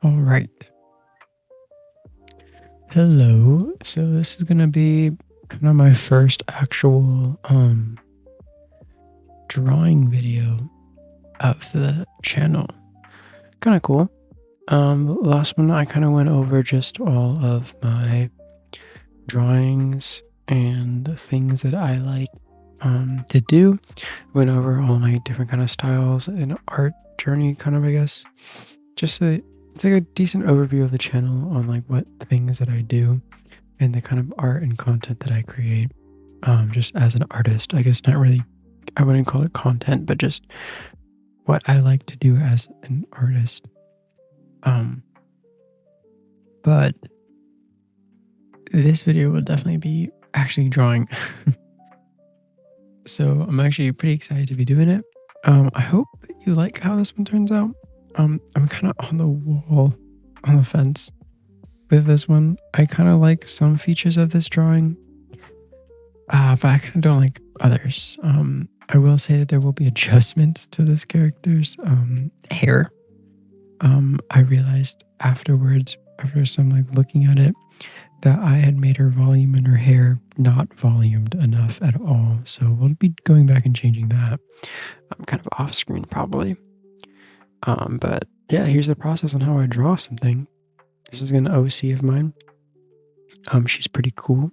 All right. Hello. So this is gonna be kind of my first actual drawing video of the channel. Kind of cool. Last one I kind of went over just all of my drawings and things that I like to do. Went over all my different kind of styles and art journey, kind of, I guess. It's like a decent overview of the channel on like what things that I do and the kind of art and content that I create. Just as an artist, I guess not really. I wouldn't call it content, but just what I like to do as an artist. Um, but this video will definitely be actually drawing. So I'm actually pretty excited to be doing it. I hope that you like how this one turns out. I'm kind of on the wall, on the fence with this one. I kind of like some features of this drawing, but I kind of don't like others. I will say that there will be adjustments to this character's hair. I realized afterwards, after some like looking at it, that I had made her volume in her hair not volumed enough at all. So we'll be going back and changing that. I'm kind of off screen probably. But yeah, here's the process on how I draw something. This is an OC of mine. She's pretty cool.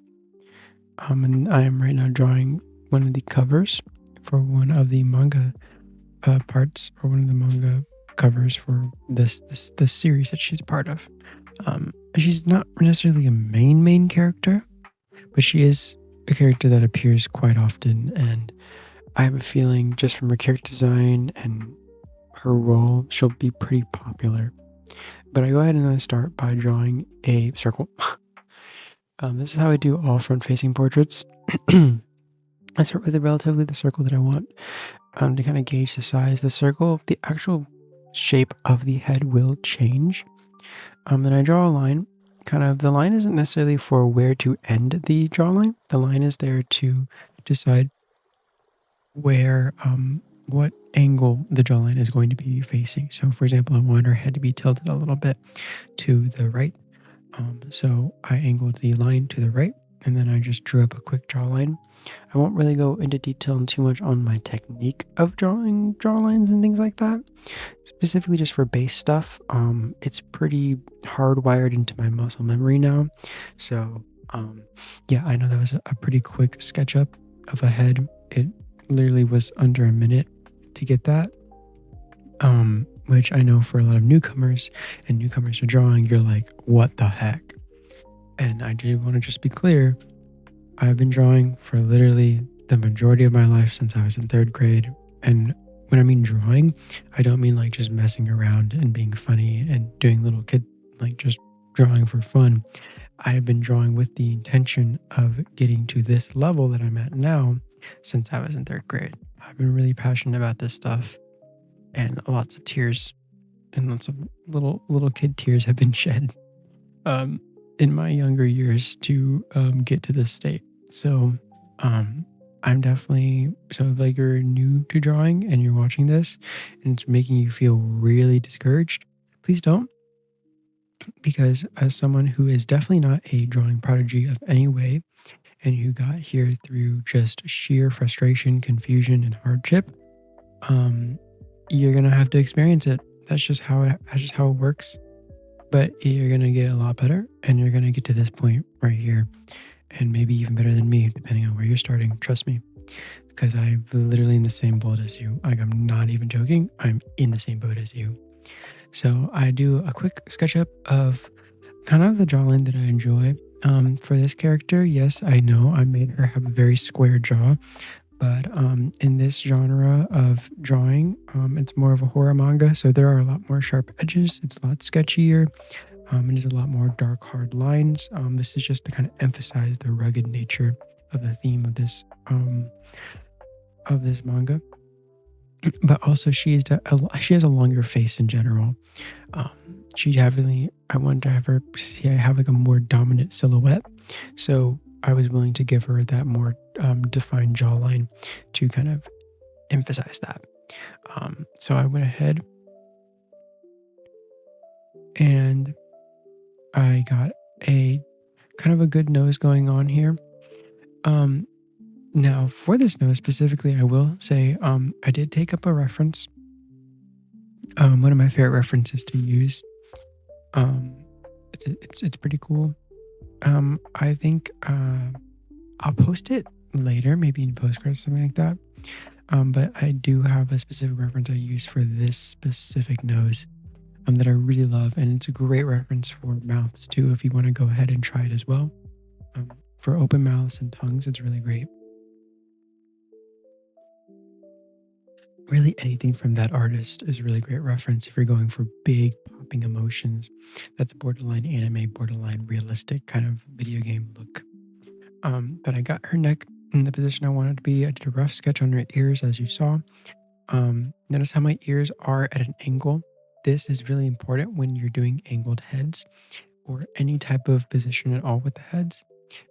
And I am right now drawing one of the covers for one of the manga parts, or one of the manga covers for this series that she's a part of. She's not necessarily a main character, but she is a character that appears quite often, and I have a feeling just from her character design and her role, she'll be pretty popular. But I go ahead and I start by drawing a circle. This is how I do all front-facing portraits. I start with relatively the circle that I want to kind of gauge the size. The circle, the actual shape of the head will change. Then I draw a line. Kind of, the line isn't necessarily for where to end the draw line. The line is there to decide where, what angle the jawline is going to be facing. So, for example, I want her head to be tilted a little bit to the right. So I angled the line to the right, and then I just drew up a quick jawline. I won't really go into detail and too much on my technique of drawing jawlines and things like that. Specifically just for base stuff, it's pretty hardwired into my muscle memory now. So yeah, I know that was a pretty quick SketchUp of a head. It literally was under a minute to get that. Which I know for a lot of newcomers to drawing, you're like, what the heck? And I do want to just be clear, I've been drawing for literally the majority of my life since I was in 3rd grade. And when I mean drawing, I don't mean like just messing around and being funny and doing little kid, like just drawing for fun. I've been drawing with the intention of getting to this level that I'm at now since I was in 3rd grade. I've been really passionate about this stuff, and lots of tears and lots of little kid tears have been shed in my younger years to get to this state. So I'm definitely, so if like you're new to drawing and you're watching this and it's making you feel really discouraged, please don't. Because as someone who is definitely not a drawing prodigy of any way, and who got here through just sheer frustration, confusion, and hardship, you're gonna have to experience it. That's just how it works. But you're gonna get a lot better, and you're gonna get to this point right here, and maybe even better than me, depending on where you're starting. Trust me, because I'm literally in the same boat as you. Like, I'm not even joking. I'm in the same boat as you. So I do a quick SketchUp of kind of the jawline that I enjoy. For this character, yes, I know I made her have a very square jaw, but in this genre of drawing, it's more of a horror manga, so there are a lot more sharp edges. It's a lot sketchier. It is a lot more dark, hard lines. This is just to kind of emphasize the rugged nature of the theme of this manga. But also, she has a longer face in general. I wanted to have her have like a more dominant silhouette, so I was willing to give her that more defined jawline to kind of emphasize that. So I went ahead and I got a kind of a good nose going on here. Um, Now for this nose specifically, I will say I did take up a reference. One of my favorite references to use. Um, it's pretty cool. I think I'll post it later, maybe in Postgres or something like that. But I do have a specific reference I use for this specific nose that I really love, and it's a great reference for mouths too. If you want to go ahead and try it as well, for open mouths and tongues, it's really great. Really, anything from that artist is a really great reference if you're going for big popping emotions. That's borderline anime, borderline realistic kind of video game look. But I got her neck in the position I wanted to be. I did a rough sketch on her ears, as you saw. Notice how my ears are at an angle. This is really important when you're doing angled heads or any type of position at all with the heads,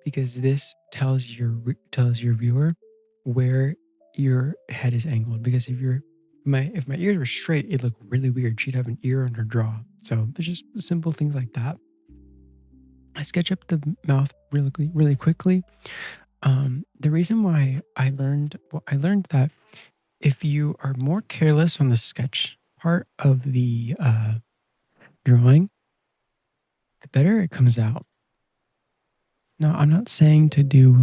because this tells your viewer where your head is angled. Because if my ears were straight, it'd look really weird. She'd have an ear on her jaw. So there's just simple things like that. I sketch up the mouth really quickly. The reason why I learned that if you are more careless on the sketch part of the drawing, the better it comes out. Now, I'm not saying to do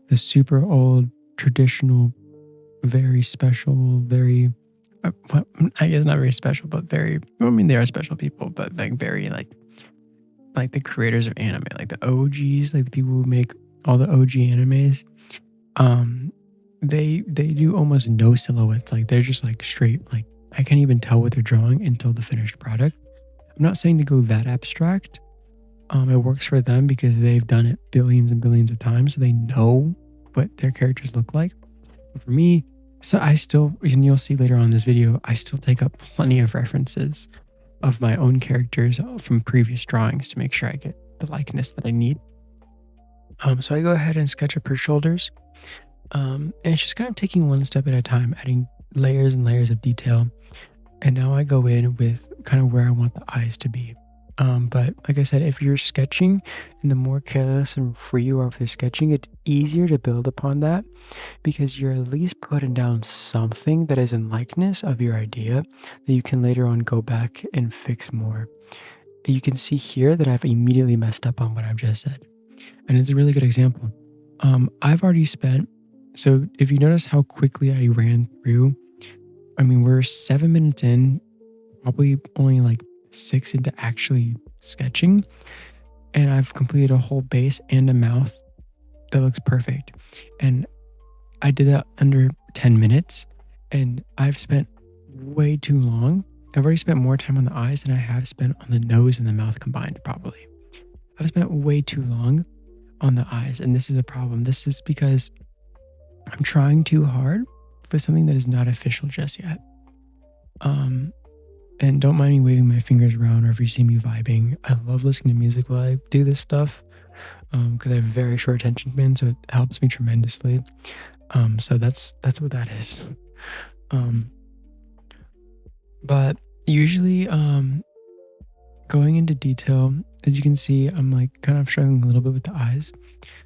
the super old, traditional, very special, I guess not very special, but I mean, they are special people, but like very like the creators of anime, like the OGs, like the people who make all the OG animes. Um, they do almost no silhouettes. Like they're just like straight. Like I can't even tell what they're drawing until the finished product. I'm not saying to go that abstract. It works for them because they've done it billions and billions of times, so they know what their characters look like. But for me, so I still, and you'll see later on in this video, I still take up plenty of references of my own characters from previous drawings to make sure I get the likeness that I need. So I go ahead and sketch up her shoulders. And it's just kind of taking one step at a time, adding layers and layers of detail. And now I go in with kind of where I want the eyes to be. But like I said, if you're sketching and the more careless and free you are with your sketching, it's easier to build upon that because you're at least putting down something that is in likeness of your idea that you can later on go back and fix more. You can see here that I've immediately messed up on what I've just said. And it's a really good example. I've already spent, so if you notice how quickly I ran through, I mean, we're 7 minutes in, probably only like 6 into actually sketching, and I've completed a whole base and a mouth that looks perfect. And I did that under 10 minutes, and I've spent way too long. I've already spent more time on the eyes than I have spent on the nose and the mouth combined, probably. I've spent way too long on the eyes, and this is a problem. This is because I'm trying too hard for something that is not official just yet. And don't mind me waving my fingers around, or if you see me vibing. I love listening to music while I do this stuff because I have a very short attention span, so it helps me tremendously. So that's what that is. But usually, going into detail, as you can see, I'm like kind of struggling a little bit with the eyes.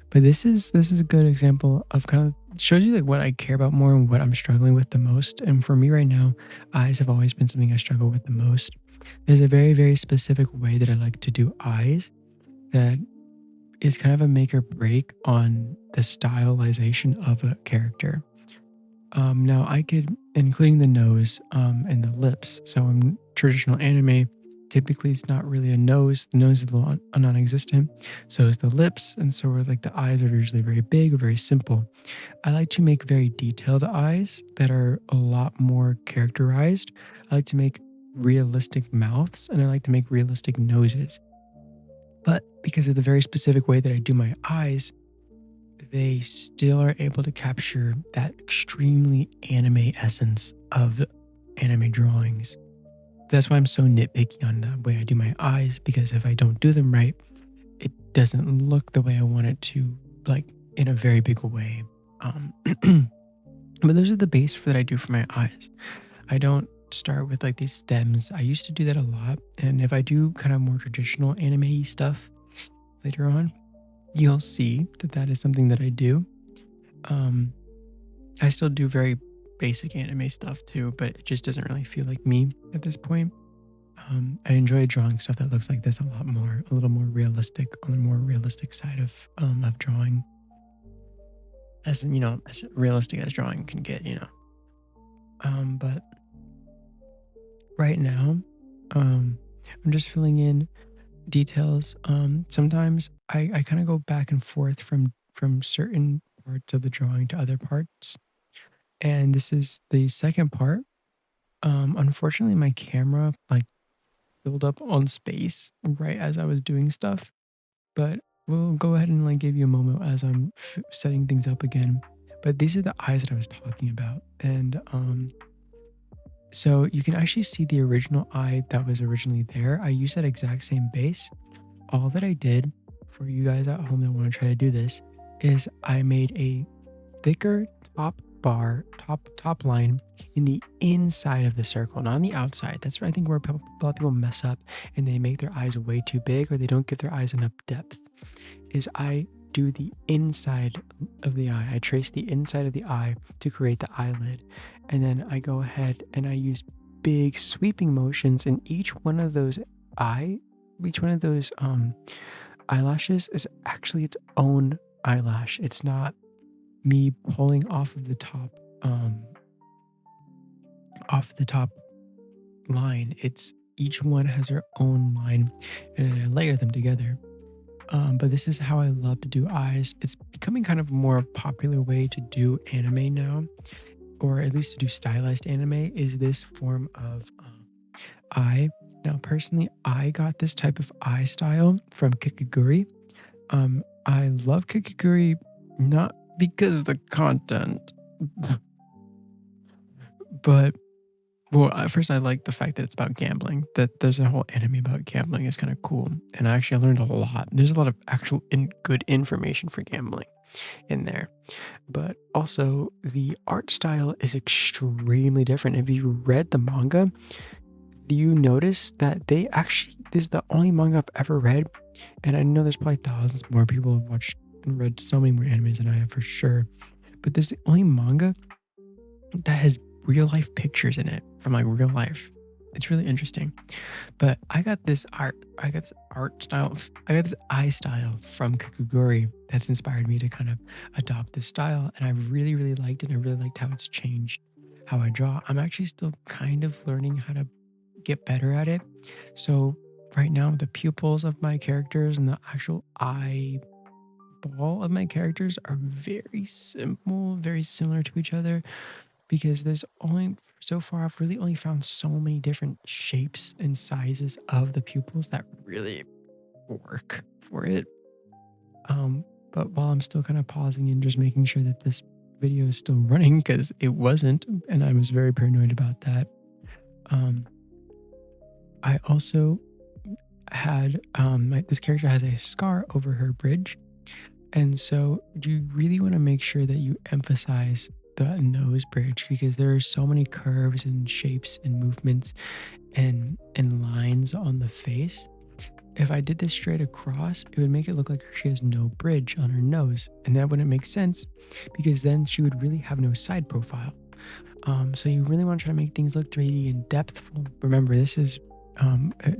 But this is a good example of kind of shows you like what I care about more and what I'm struggling with the most. And for me right now, eyes have always been something I struggle with the most. There's a very, very specific way that I like to do eyes that is kind of a make or break on the stylization of a character. Now I could, including the nose and the lips. So in traditional anime, typically it's not really a nose. The nose is a little non-existent. So is the lips, and so are like the eyes are usually very big or very simple. I like to make very detailed eyes that are a lot more characterized. I like to make realistic mouths, and I like to make realistic noses. But because of the very specific way that I do my eyes, they still are able to capture that extremely anime essence of anime drawings. That's why I'm so nitpicky on the way I do my eyes, because if I don't do them right, it doesn't look the way I want it to, like in a very big way. But those are the base that I do for my eyes. I don't start with like these stems. I used to do that a lot. And if I do kind of more traditional anime stuff later on, you'll see that that is something that I do. Um, I still do very basic anime stuff too, but it just doesn't really feel like me at this point. I enjoy drawing stuff that looks like this a lot more, a little more realistic, on the more realistic side of drawing. As you know, as realistic as drawing can get, you know. But right now, um, I'm just filling in details. Sometimes I kind of go back and forth from certain parts of the drawing to other parts, and this is the second part. Unfortunately, my camera like filled up on space right as I was doing stuff, but we'll go ahead and like give you a moment as I'm setting things up again. But these are the eyes that I was talking about, and so you can actually see the original eye that was originally there. I used that exact same base. All that I did for you guys at home that want to try to do this is I made a thicker top bar, top line in the inside of the circle, not on the outside. That's where I think where a lot of people mess up and they make their eyes way too big or they don't give their eyes enough depth. Is I do the inside of the eye. I trace the inside of the eye to create the eyelid, and then I go ahead and I use big sweeping motions in each one of those eye each one of those eyelashes is actually its own eyelash. It's not me pulling off the top line. It's each one has their own line, and I layer them together. But this is how I love to do eyes. It's becoming kind of a more popular way to do anime now, or at least to do stylized anime, is this form of eye. Now, personally, I got this type of eye style from Kikiguri. I love Kikiguri not because of the content, but well, at first I like the fact that it's about gambling. That there's a whole anime about gambling is kind of cool, and I learned a lot. There's a lot of actual good information for gambling in there, but also the art style is extremely different. If you read the manga, you notice that this is the only manga I've ever read, and I know there's probably thousands more people have watched and read so many more animes than I have for sure, but this is the only manga that has real life pictures in it from like real life. It's really interesting. But I got this art style, I got this eye style from Kakuguri that's inspired me to kind of adopt this style, and I really, really liked it. I really liked how it's changed how I draw. I'm actually still kind of learning how to get better at it. So right now, the pupils of my characters and the actual eyeball of my characters are very simple, very similar to each other, because there's only so far I've really only found so many different shapes and sizes of the pupils that really work for it. But while I'm still kind of pausing and just making sure that this video is still running, because it wasn't, and I was very paranoid about that. I also had this character has a scar over her bridge, and so you really want to make sure that you emphasize the nose bridge, because there are so many curves and shapes and movements and lines on the face. If I did this straight across, it would make it look like she has no bridge on her nose, and that wouldn't make sense, because then she would really have no side profile. So you really want to try to make things look 3D and depthful. Remember, this is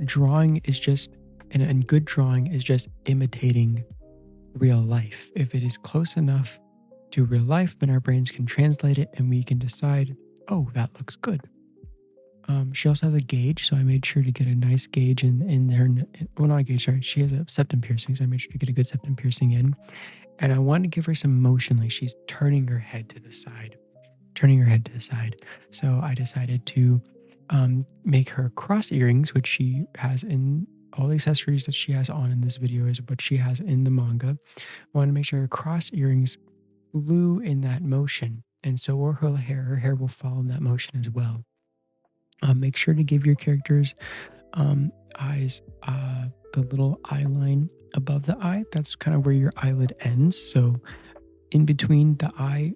drawing is just, and good drawing is just imitating real life. If it is close enough to real life, then our brains can translate it and we can decide, oh, that looks good. She also has a gauge, so I made sure to get a nice gauge in there. Well, not a gauge, sorry. She has a septum piercing, so I made sure to get a good septum piercing in. And I wanted to give her some motion, like she's turning her head to the side. So I decided to make her cross earrings, which she has in all the accessories that she has on in this video is what she has in the manga. I wanted to make sure her cross earrings flew in that motion, and so will her hair. Her hair will follow in that motion as well. Make sure to give your characters eyes the little eye line above the eye. That's kind of where your eyelid ends. So in between the eye,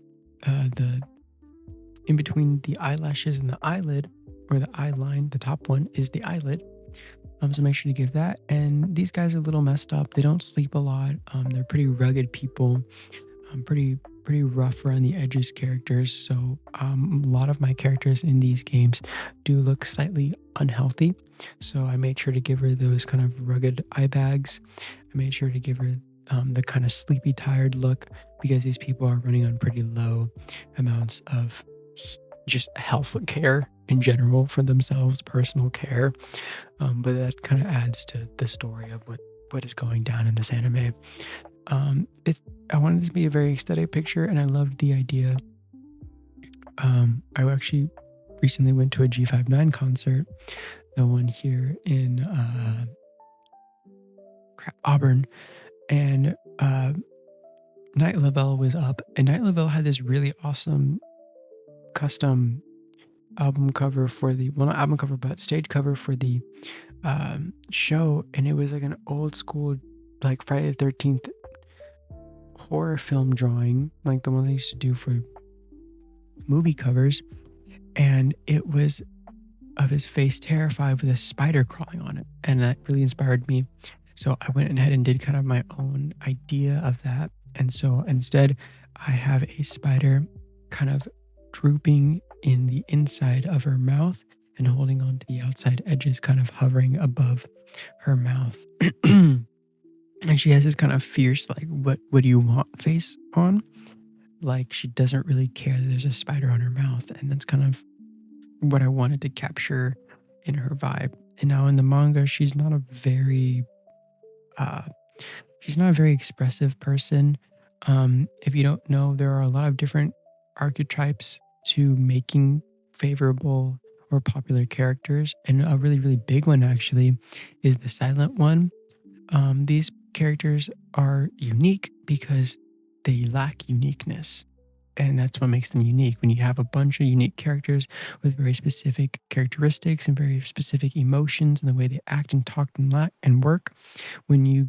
in between the eyelashes and the eyelid or the eye line, the top one is the eyelid. So make sure to give that. And these guys are a little messed up. They don't sleep a lot. They're pretty rugged people. Pretty rough around the edges characters. So a lot of my characters in these games do look slightly unhealthy. So I made sure to give her those kind of rugged eye bags. I made sure to give her the kind of sleepy, tired look because these people are running on pretty low amounts of just health care in general for themselves, personal care. But that kind of adds to the story of what is going down in this anime. It's I wanted this to be a very aesthetic picture, and I loved the idea. I actually recently went to a G59 concert, the one here in Auburn, and Night Lavelle was up, and Night Lavelle had this really awesome custom album cover for the well, not album cover, but stage cover for the show, and it was like an old school, like Friday the 13th horror film drawing, like the ones I used to do for movie covers, and it was of his face terrified with a spider crawling on it, and that really inspired me. So I went ahead and did kind of my own idea of that, and so instead I have a spider kind of drooping in the inside of her mouth and holding on to the outside edges, kind of hovering above her mouth. And she has this kind of fierce, like, what do you want face on? Like, she doesn't really care that there's a spider on her mouth. And that's kind of what I wanted to capture in her vibe. And now in the manga, uh, she's not a very expressive person. If you don't know, there are a lot of different archetypes to making favorable or popular characters. And a really, really big one actually is the silent one. These characters are unique because they lack uniqueness. And that's what makes them unique. When you have a bunch of unique characters with very specific characteristics and very specific emotions and the way they act and talk and work, when you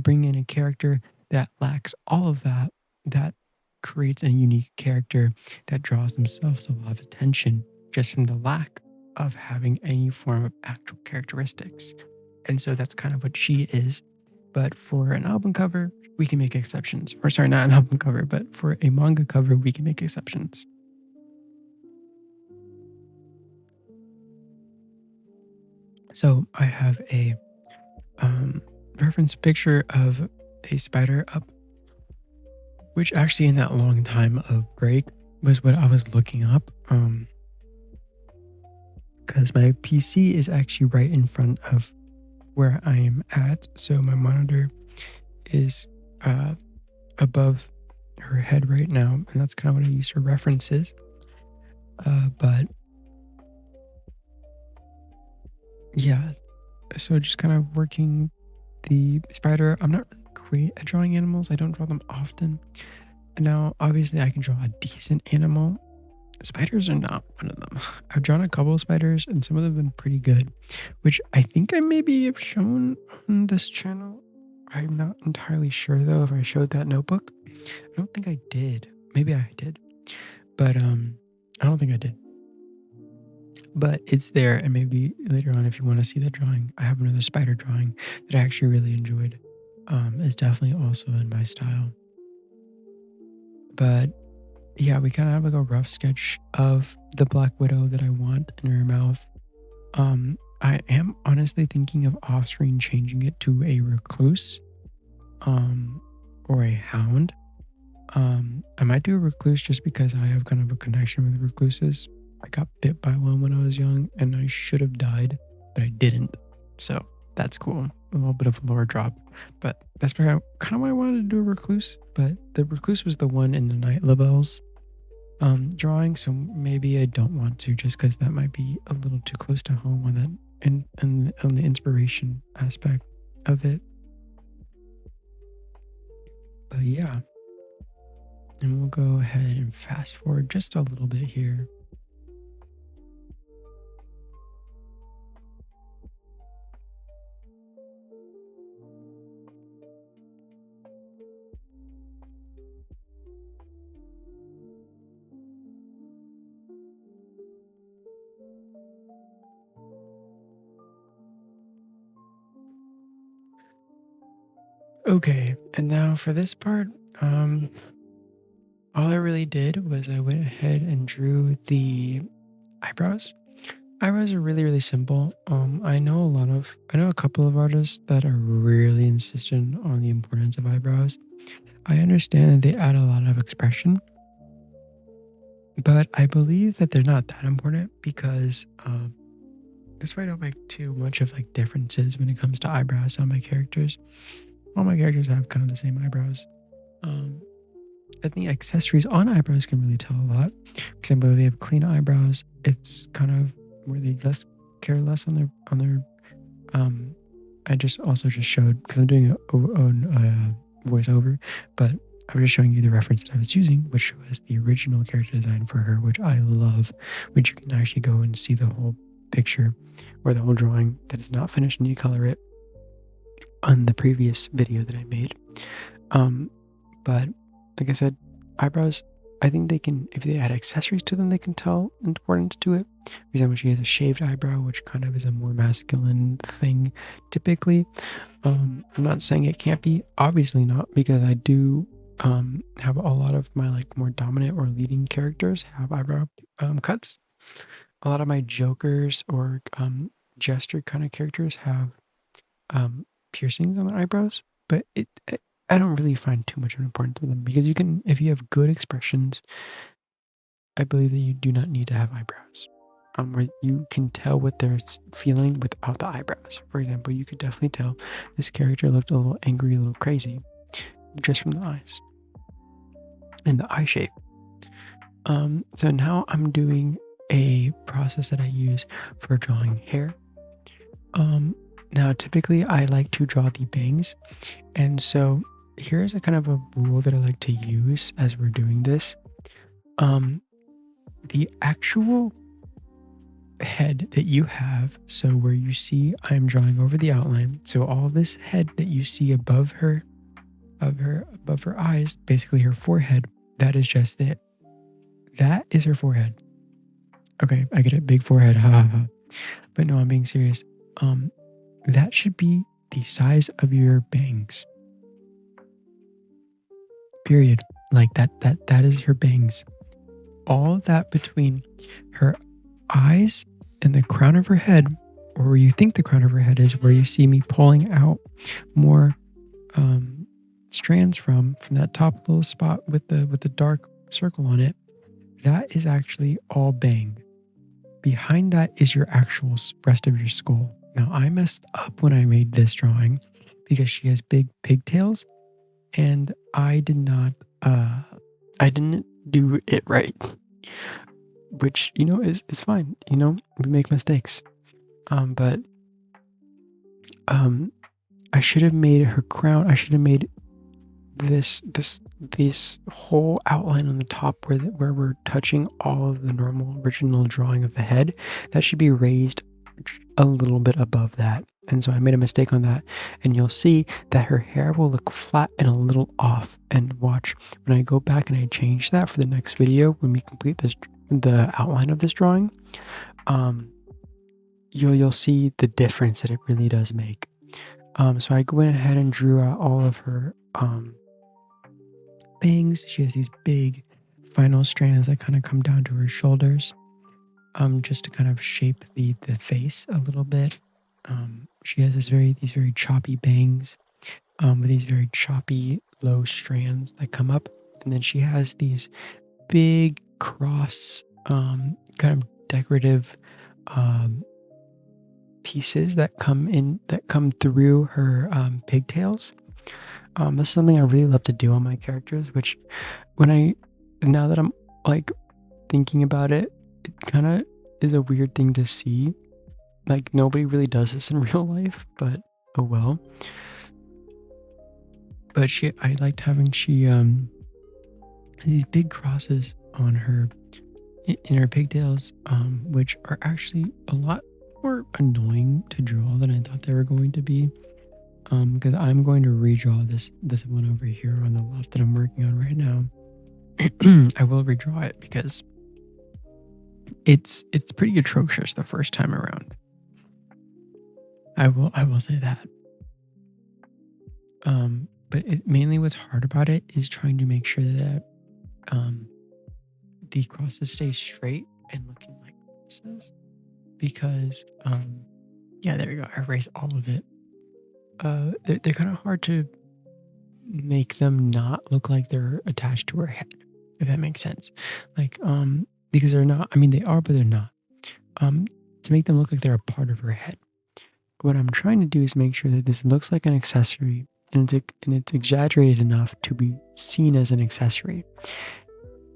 bring in a character that lacks all of that, that creates a unique character that draws themselves a lot of attention just from the lack of having any form of actual characteristics. And so that's kind of what she is. But for an album cover, we can make exceptions. Or sorry, not an album cover, but for a manga cover, we can make exceptions. So I have a reference picture of a spider up, which actually in that long time of break was what I was looking up. Because my PC is actually right in front of where I am at. So my monitor is above her head right now, and that's kind of what I use for references. But yeah, so just kind of working the spider. I'm not really great at drawing animals. I don't draw them often. Now, obviously, I can draw a decent animal. Spiders are not one of them. I've drawn a couple of spiders, and some of them have been pretty good, which I think I maybe have shown on this channel. I'm not entirely sure though if I showed that notebook. I don't think I did. Maybe I did, but I don't think I did. But it's there, and maybe later on, if you want to see that drawing, I have another spider drawing that I actually really enjoyed. It's definitely also in my style. But yeah, we kind of have like a rough sketch of the Black Widow that I want in her mouth. I am honestly thinking of off-screen changing it to a recluse, or a hound. I might do a recluse just because I have kind of a connection with recluses. I got bit by one when I was young, and I should have died, but I didn't. So that's cool. A little bit of a lore drop, but that's kind of why I wanted to do a recluse. But the recluse was the one in the Night Lavelle's drawing, so maybe I don't want to, just because that might be a little too close to home on that and on the inspiration aspect of it. But yeah, and we'll go ahead and fast forward just a little bit here. Okay, and now for this part, all I really did was I went ahead and drew the eyebrows. Eyebrows are really, really simple. I know a couple of artists that are really insistent on the importance of eyebrows. I understand that they add a lot of expression, but I believe that they're not that important because that's why I don't make too much of like differences when it comes to eyebrows on my characters. All my characters have kind of the same eyebrows. Um, I think accessories on eyebrows can really tell a lot. For example, if they have clean eyebrows, it's kind of where they less care less on their. Um, I just also just showed because I'm doing a voiceover, but I was just showing you the reference that I was using, which was the original character design for her, which I love. Which you can actually go and see the whole picture or the whole drawing that is not finished and you color it on the previous video that I made. Um, but like I said, eyebrows, I think they can, if they add accessories to them, they can tell importance to it. For example, she has a shaved eyebrow, which kind of is a more masculine thing typically. I'm not saying it can't be, obviously not, because I do have a lot of my like more dominant or leading characters have eyebrow cuts. A lot of my jokers or jester kind of characters have piercings on their eyebrows, but I don't really find too much of an importance to them because you can, if you have good expressions, I believe that you do not need to have eyebrows. Where you can tell what they're feeling without the eyebrows. For example, you could definitely tell this character looked a little angry, a little crazy, just from the eyes and the eye shape. So now I'm doing a process that I use for drawing hair. Now typically I like to draw the bangs, and so here's a kind of a rule that I like to use as we're doing this. The actual head that you have, so where you see I'm drawing over the outline, so all this head that you see above her, above her eyes, basically her forehead, that is just it. That is her forehead. Okay, I get it, big forehead, ha ha ha. But no, I'm being serious. That should be the size of your bangs. Period. Like that is her bangs. All that between her eyes and the crown of her head, or where you think the crown of her head is, where you see me pulling out more strands from that top little spot with the dark circle on it. That is actually all bang. Behind that is your actual rest of your skull. Now I messed up when I made this drawing because she has big pigtails, and I didn't do it right, which is fine. We make mistakes. But I should have made her crown. I should have made this whole outline on the top where we're touching all of the normal original drawing of the head. That should be raised a little bit above that. And so I made a mistake on that, and you'll see that her hair will look flat and a little off. And watch, when I go back and I change that for the next video, when we complete the outline of this drawing, you'll see the difference that it really does make. So I went ahead and drew out all of her bangs. She has these big final strands that kind of come down to her shoulders, just to kind of shape the face a little bit. She has these very choppy bangs, with these very choppy low strands that come up, and then she has these big cross, kind of decorative pieces that come through her pigtails. This is something I really love to do on my characters, which now that I'm like thinking about it, it kind of is a weird thing to see. Like, nobody really does this in real life, but oh well. But I liked having these big crosses on her in her pigtails, which are actually a lot more annoying to draw than I thought they were going to be. Because I'm going to redraw this one over here on the left that I'm working on right now. I will redraw it because it's pretty atrocious the first time around. I will say that. But it mainly what's hard about it is trying to make sure that um, the crosses stay straight and looking like crosses because yeah, there we go. I erased all of it. They're kind of hard to make them not look like they're attached to her head, if that makes sense. Like because they're not. I mean, they are, but they're not. Um, to make them look like they're a part of her head. What I'm trying to do is make sure that this looks like an accessory and it's exaggerated enough to be seen as an accessory.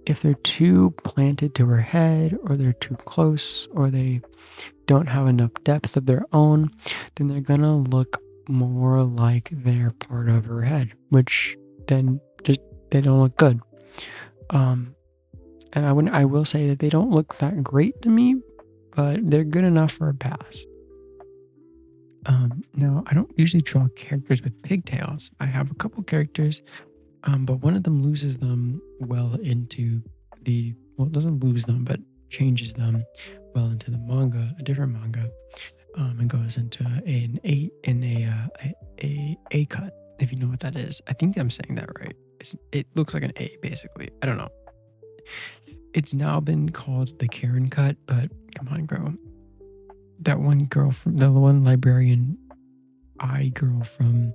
If they're too planted to her head or they're too close or they don't have enough depth of their own, then they're gonna look more like they're part of her head, which then just they don't look good. Um, and I will say that they don't look that great to me, but they're good enough for a pass. Now I don't usually draw characters with pigtails. I have a couple characters, but one of them loses them well into it doesn't lose them, but changes them well into the manga, a different manga, and goes into a cut. If you know what that is, I think I'm saying that right. It looks like an A basically. I don't know. It's now been called the Karen cut, but come on, bro. That one girl from the one librarian eye girl from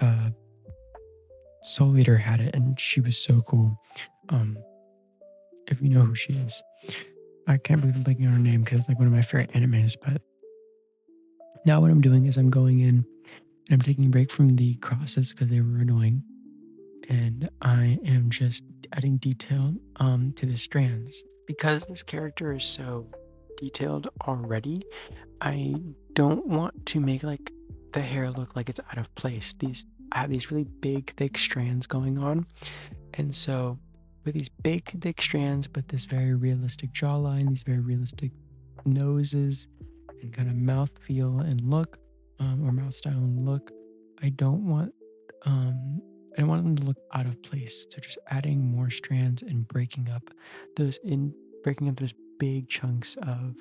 uh Soul Eater had it and she was so cool. Um if you know who she is. I can't believe I'm blanking on her name because it's like one of my favorite animes, but now what I'm doing is I'm going in and I'm taking a break from the crosses because they were annoying. And I am just adding detail to the strands. Because this character is so detailed already, I don't want to make like the hair look like it's out of place. I have these really big, thick strands going on. And so with these big, thick strands, but this very realistic jawline, these very realistic noses and kind of mouth feel and look, or mouth style and look, I don't want I don't want them to look out of place. So just adding more strands and breaking up those big chunks of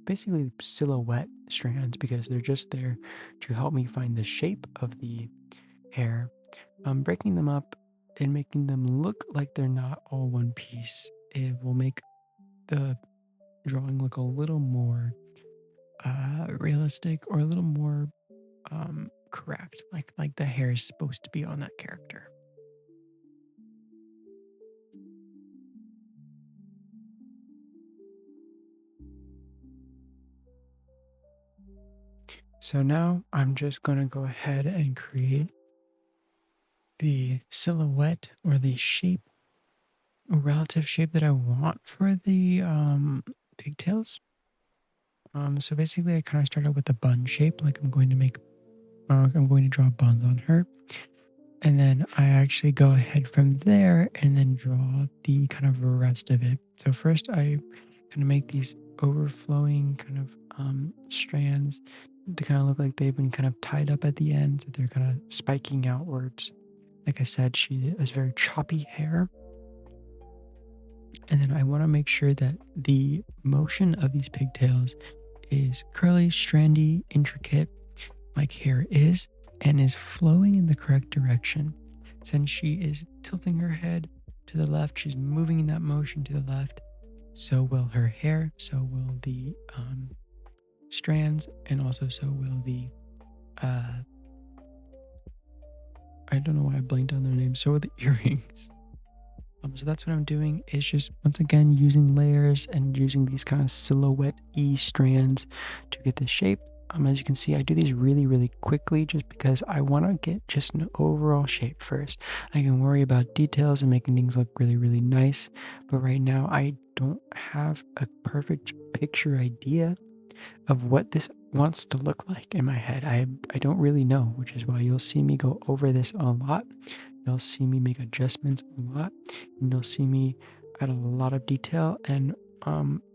basically silhouette strands because they're just there to help me find the shape of the hair. Breaking them up and making them look like they're not all one piece. It will make the drawing look a little more realistic or a little more correct, like the hair is supposed to be on that character. So now I'm just going to go ahead and create the silhouette or the shape, relative shape that I want for the pigtails. So basically I kind of started with the bun shape, like I'm going to draw buns on her. And then I actually go ahead from there and then draw the kind of rest of it. So first I kind of make these overflowing kind of strands to kind of look like they've been kind of tied up at the end. So they're kind of spiking outwards. Like I said, she has very choppy hair. And then I want to make sure that the motion of these pigtails is curly, strandy, intricate, like hair is, and is flowing in the correct direction. Since she is tilting her head to the left, she's moving in that motion to the left. So will her hair, so will the strands, and also so will the I don't know why I blanked on their names. So will the earrings. So that's what I'm doing is just once again using layers and using these kind of silhouette-y strands to get the shape. As you can see, I do these really, really quickly just because I want to get just an overall shape first. I can worry about details and making things look really, really nice. But right now, I don't have a perfect picture idea of what this wants to look like in my head. I don't really know, which is why you'll see me go over this a lot. You'll see me make adjustments a lot, and you'll see me add a lot of detail. And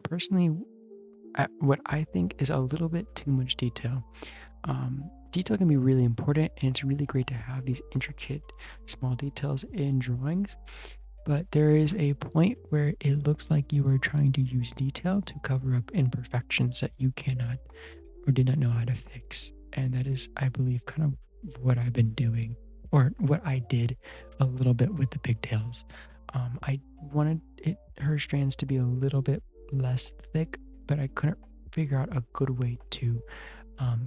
personally, at what I think is a little bit too much detail. Detail can be really important, and it's really great to have these intricate, small details in drawings. But there is a point where it looks like you are trying to use detail to cover up imperfections that you cannot or did not know how to fix. And that is, I believe, kind of what I've been doing, or what I did a little bit with the pigtails. I wanted her strands to be a little bit less thick, but I couldn't figure out a good way to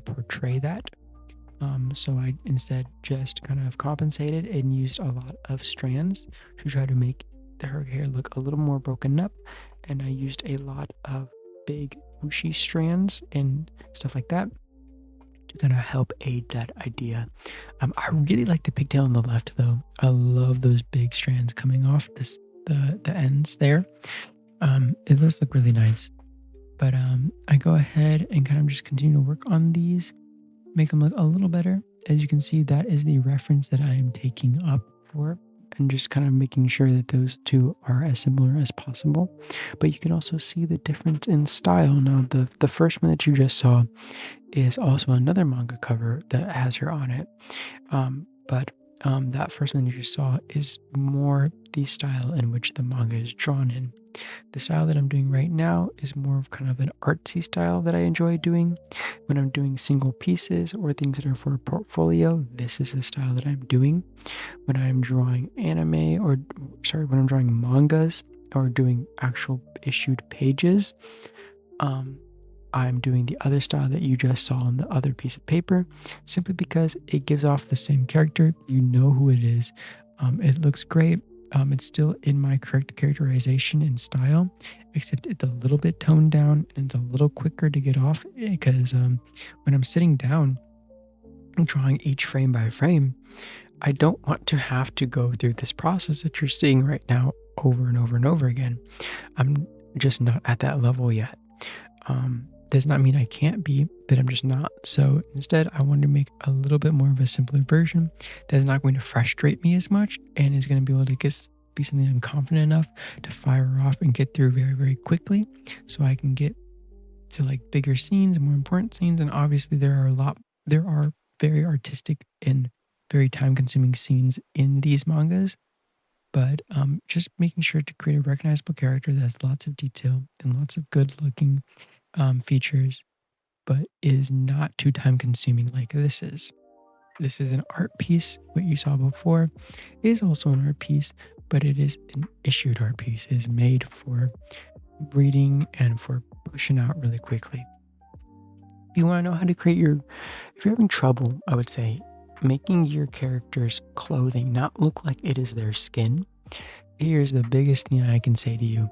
portray that. So I instead just kind of compensated and used a lot of strands to try to make her hair look a little more broken up. And I used a lot of big bushy strands and stuff like that to kind of help aid that idea. I really like the pigtail on the left though. I love those big strands coming off the ends there. It does look really nice. But I go ahead and kind of just continue to work on these, make them look a little better. As you can see, that is the reference that I am taking up for, and just kind of making sure that those two are as similar as possible. But you can also see the difference in style. Now, the first one that you just saw is also another manga cover that has her on it. But that first one you just saw is more the style in which the manga is drawn in. The style that I'm doing right now is more of kind of an artsy style that I enjoy doing. When I'm doing single pieces or things that are for a portfolio, this is the style that I'm doing. When I'm drawing anime, or sorry, when I'm drawing mangas or doing actual issued pages, um, I'm doing the other style that you just saw on the other piece of paper, simply because it gives off the same character. You know who it is. It looks great. It's still in my correct characterization and style, except it's a little bit toned down and it's a little quicker to get off because when I'm sitting down and drawing each frame by frame, I don't want to have to go through this process that you're seeing right now over and over and over again. I'm just not at that level yet. Does not mean I can't be, but I'm just not. So instead, I wanted to make a little bit more of a simpler version that is not going to frustrate me as much and is going to be able to be something I'm confident enough to fire off and get through very, very quickly, so I can get to like bigger scenes and more important scenes. And obviously, there are very artistic and very time-consuming scenes in these mangas. But just making sure to create a recognizable character that has lots of detail and lots of good-looking features, but is not too time consuming like this is. This is an art piece. What you saw before is also an art piece, but it is an issued art piece. It is made for reading and for pushing out really quickly. If you want to know how to create if you're having trouble, I would say, making your character's clothing not look like it is their skin, here's the biggest thing I can say to you: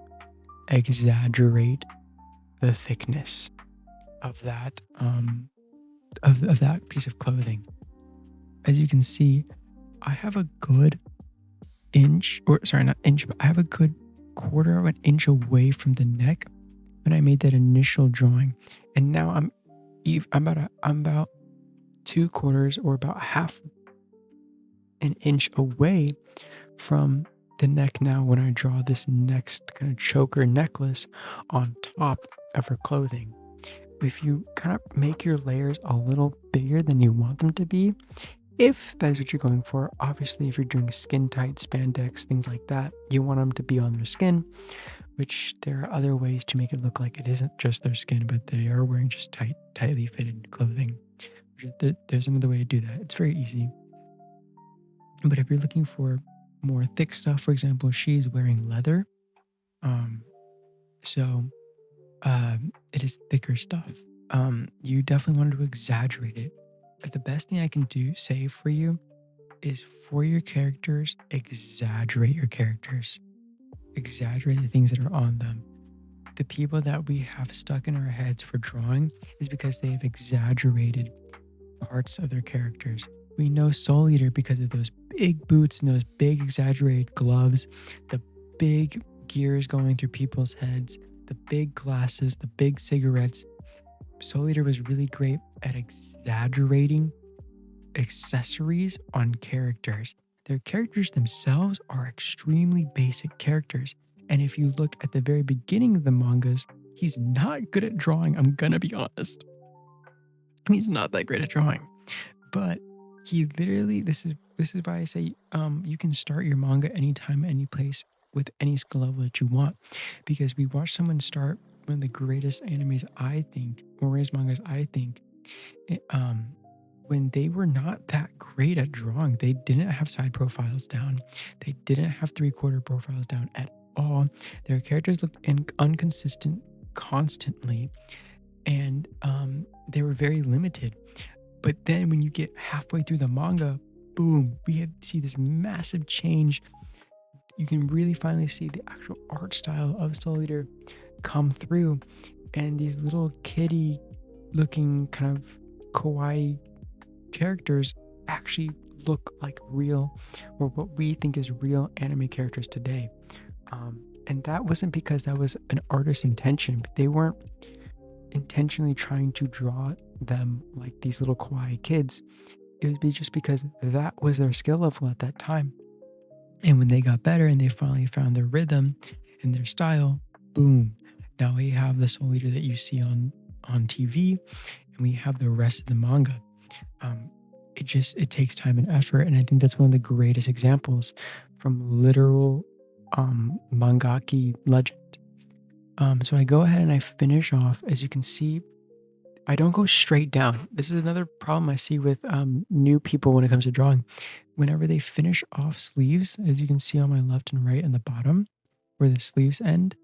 exaggerate the thickness of that of that piece of clothing. As you can see, I have a good inch, or sorry, not inch, but I have a good quarter of an inch away from the neck when I made that initial drawing, and now I'm about 2/4 or about half an inch away from the neck now when I draw this next kind of choker necklace on top of her clothing. If you kind of make your layers a little bigger than you want them to be, if that is what you're going for, obviously if you're doing skin tight spandex, things like that, you want them to be on their skin, which there are other ways to make it look like it isn't just their skin, but they are wearing just tightly fitted clothing. There's another way to do that. It's very easy. But if you're looking for more thick stuff, for example, she's wearing leather. Um, so it is thicker stuff. You definitely want to exaggerate it. But the best thing I can say for you is, for your characters, exaggerate your characters. Exaggerate the things that are on them. The people that we have stuck in our heads for drawing is because they have exaggerated parts of their characters. We know Soul Eater because of those big boots and those big exaggerated gloves, the big gears going through people's heads, the big glasses, the big cigarettes. Soul Eater was really great at exaggerating accessories on characters. Their characters themselves are extremely basic characters. And if you look at the very beginning of the mangas, he's not good at drawing. I'm gonna be honest. He's not that great at drawing. But he literally, this is why I say you can start your manga anytime, any place, with any skill level that you want. Because we watched someone start one of the greatest animes, I think, or greatest mangas, I think, when they were not that great at drawing. They didn't have side profiles down. They didn't have three-quarter profiles down at all. Their characters looked inconsistent constantly, and they were very limited. But then when you get halfway through the manga, boom, we see this massive change. You can really finally see the actual art style of Soul Eater come through, and these little kitty looking kind of kawaii characters actually look like real, or what we think is real anime characters today. And that wasn't because that was an artist's intention, but they weren't intentionally trying to draw them like these little kawaii kids. It would be just because that was their skill level at that time. And when they got better and they finally found their rhythm and their style, boom, now we have the Soul Eater that you see on TV, and we have the rest of the manga. It takes time and effort, and I think that's one of the greatest examples from literal mangaki legend. So I go ahead and I finish off. As you can see, I don't go straight down. This is another problem I see with new people when it comes to drawing. Whenever they finish off sleeves, as you can see on my left and right and the bottom, where the sleeves end,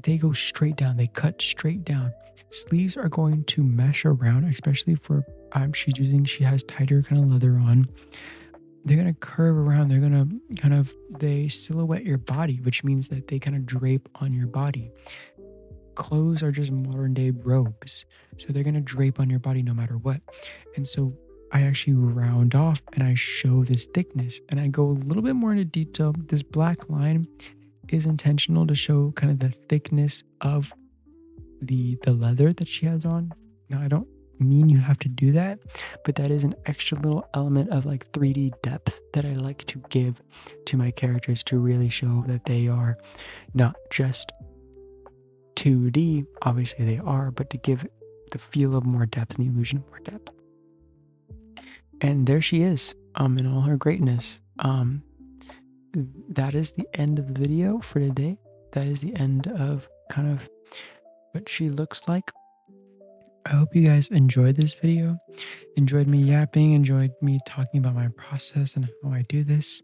they go straight down. They cut straight down. Sleeves are going to mesh around, especially for she has tighter kind of leather on. They're gonna curve around. They're gonna they silhouette your body, which means that they kind of drape on your body. Clothes are just modern day robes, so they're gonna drape on your body no matter what. And so I actually round off and I show this thickness, and I go a little bit more into detail. This black line is intentional to show kind of the thickness of the leather that she has on. Now, I don't mean you have to do that, but that is an extra little element of like 3D depth that I like to give to my characters to really show that they are not just 2D. Obviously they are, but to give the feel of more depth and the illusion of more depth. And there she is, in all her greatness. That is the end of the video for today. That is the end of kind of what she looks like. I hope you guys enjoyed this video, enjoyed me yapping, enjoyed me talking about my process and how I do this.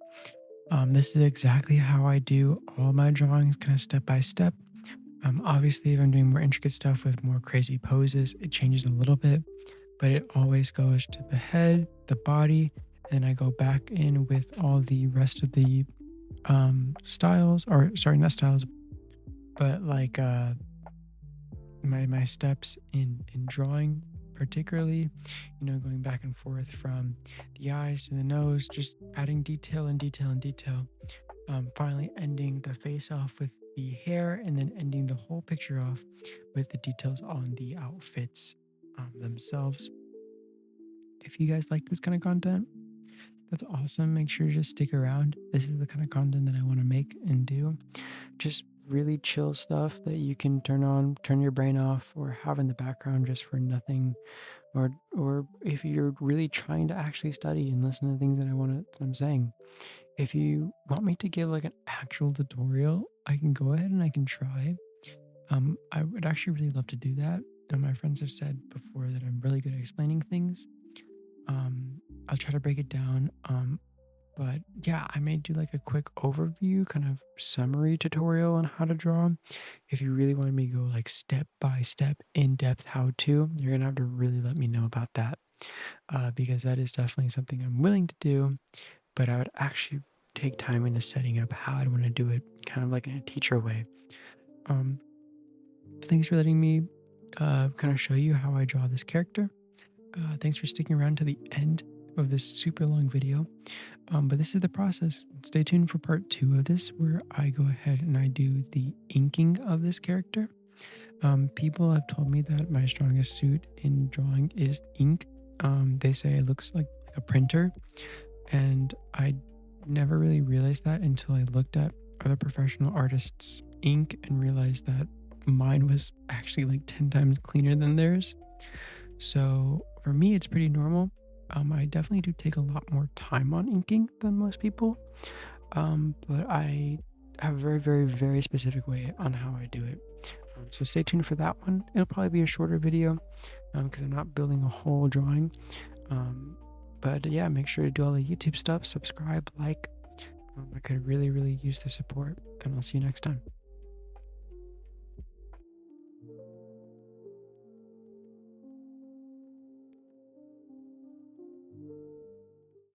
This is exactly how I do all my drawings, kind of step by step. Obviously, if I'm doing more intricate stuff with more crazy poses, it changes a little bit, but it always goes to the head, the body, and I go back in with all the rest of the styles, or sorry, not styles, but like my steps in drawing, particularly, going back and forth from the eyes to the nose, just adding detail and detail and detail. Finally ending the face off with the hair, and then ending the whole picture off with the details on the outfits themselves. If you guys like this kind of content, that's awesome. Make sure to just stick around. This is the kind of content that I want to make and do. Just really chill stuff that you can turn your brain off, or have in the background just for nothing. Or if you're really trying to actually study and listen to the things that I'm saying. If you want me to give like an actual tutorial, I can go ahead and I can try. I would actually really love to do that. And my friends have said before that I'm really good at explaining things. I'll try to break it down. But yeah, I may do like a quick overview, kind of summary tutorial on how to draw. If you really want me to go like step by step, in depth how to, you're gonna have to really let me know about that. Because that is definitely something I'm willing to do, but I would actually take time into setting up how I'd want to do it, kind of like in a teacher way. Thanks for letting me kind of show you how I draw this character. Thanks for sticking around to the end of this super long video. But this is the process. Stay tuned for part 2 of this, where I go ahead and I do the inking of this character. People have told me that my strongest suit in drawing is ink. They say it looks like a printer, and I never really realized that until I looked at other professional artists' ink and realized that mine was actually like 10 times cleaner than theirs. So for me, it's pretty normal. I definitely do take a lot more time on inking than most people, but I have a very, very, very specific way on how I do it. So stay tuned for that one. It'll probably be a shorter video, because I'm not building a whole drawing. But yeah, make sure to do all the YouTube stuff, subscribe, like. I could really use the support, and I'll see you next time.